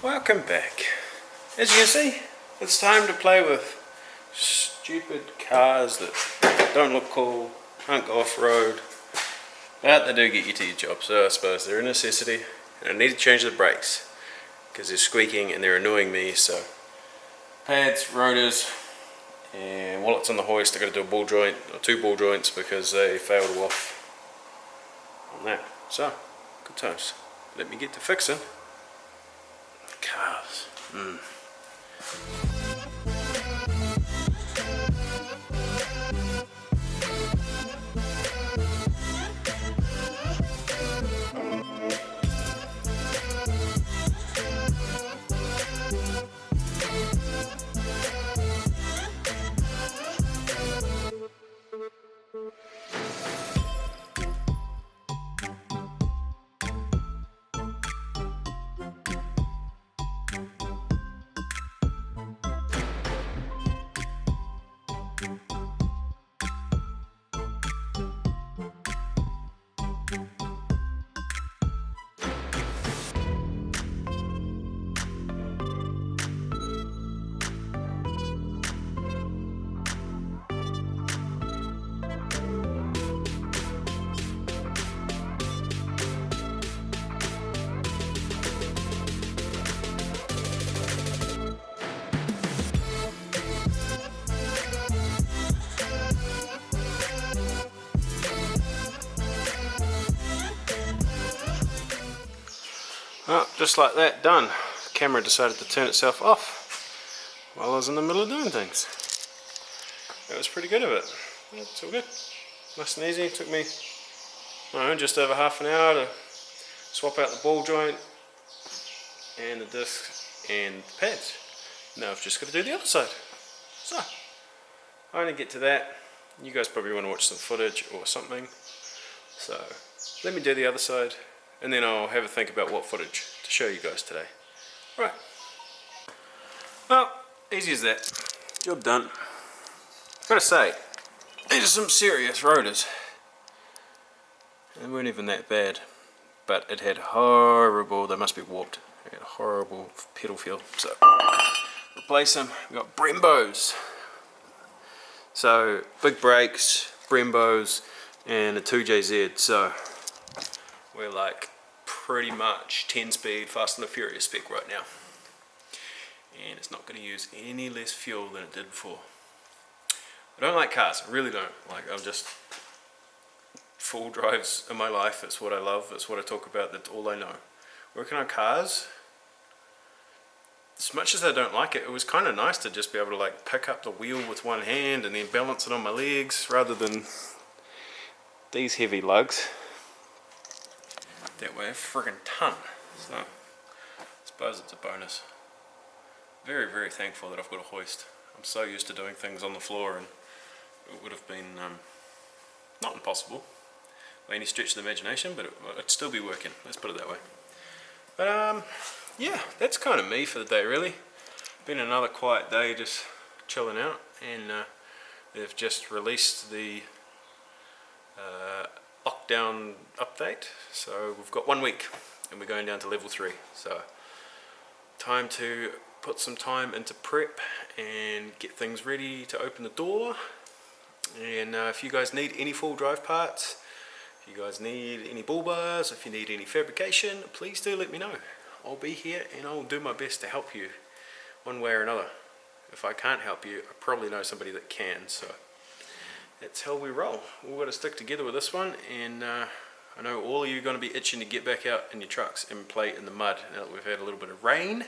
Welcome back. As you can see, it's time to play with stupid cars that don't look cool, can't go off-road, but they do get you to your job, so I suppose they're a necessity. And I need to change the brakes because they're squeaking and they're annoying me. So pads, rotors, and while it's on the hoist I got to do a ball joint or two ball joints because they failed off on that. So good times. Let me get to fixing cars. Well, just like that, done. The camera decided to turn itself off while I was in the middle of doing things. That was pretty good of it. It's all good. Nice and easy. It took me just over half an hour to swap out the ball joint and the disc and the pads. Now I've just got to do the other side. So, I only get to that. You guys probably want to watch some footage or something. So, let me do the other side. And then I'll have a think about what footage to show you guys today. Right. Well, easy as that. Job done. Gotta say, these are some serious rotors. They weren't even that bad, but it had horrible, they must be warped. It had horrible pedal feel. So, replace them. We've got Brembos. So, big brakes, Brembos, and a 2JZ. So, we're like pretty much 10 speed Fast and the Furious spec right now. And it's not going to use any less fuel than it did before. I don't like cars, I really don't. Like, I'm just, full drives in my life, it's what I love, it's what I talk about, that's all I know. Working on cars, as much as I don't like it, it was kind of nice to just be able to like pick up the wheel with one hand and then balance it on my legs rather than these heavy lugs. That way a friggin' ton. So, I suppose it's a bonus. Very, very thankful that I've got a hoist. I'm so used to doing things on the floor and it would have been not impossible by any stretch of the imagination, but it'd still be working, let's put it that way. But yeah, that's kind of me for the day really. Been another quiet day just chilling out, and they've just released the lockdown update, so we've got 1 week and we're going down to level 3, so time to put some time into prep and get things ready to open the door. And if you guys need any full drive parts, if you guys need any bull bars, if you need any fabrication, please do let me know. I'll be here and I'll do my best to help you one way or another. If I can't help you, I probably know somebody that can, so that's how we roll. We've got to stick together with this one, and I know all of you are going to be itching to get back out in your trucks and play in the mud now that we've had a little bit of rain.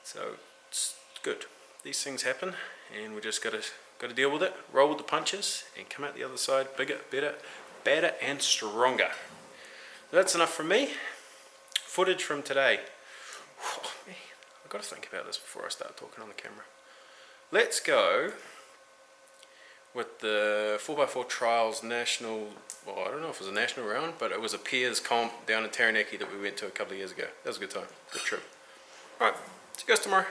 So it's good. These things happen, and we just got to deal with it, roll with the punches, and come out the other side bigger, better, badder, and stronger. That's enough from me. Footage from today. Oh, man, I've got to think about this before I start talking on the camera. Let's go with the 4x4 Trials National, well, I don't know if it was a national round, but it was a peers comp down in Taranaki that we went to a couple of years ago. That was a good time, good trip. Alright, see you guys tomorrow.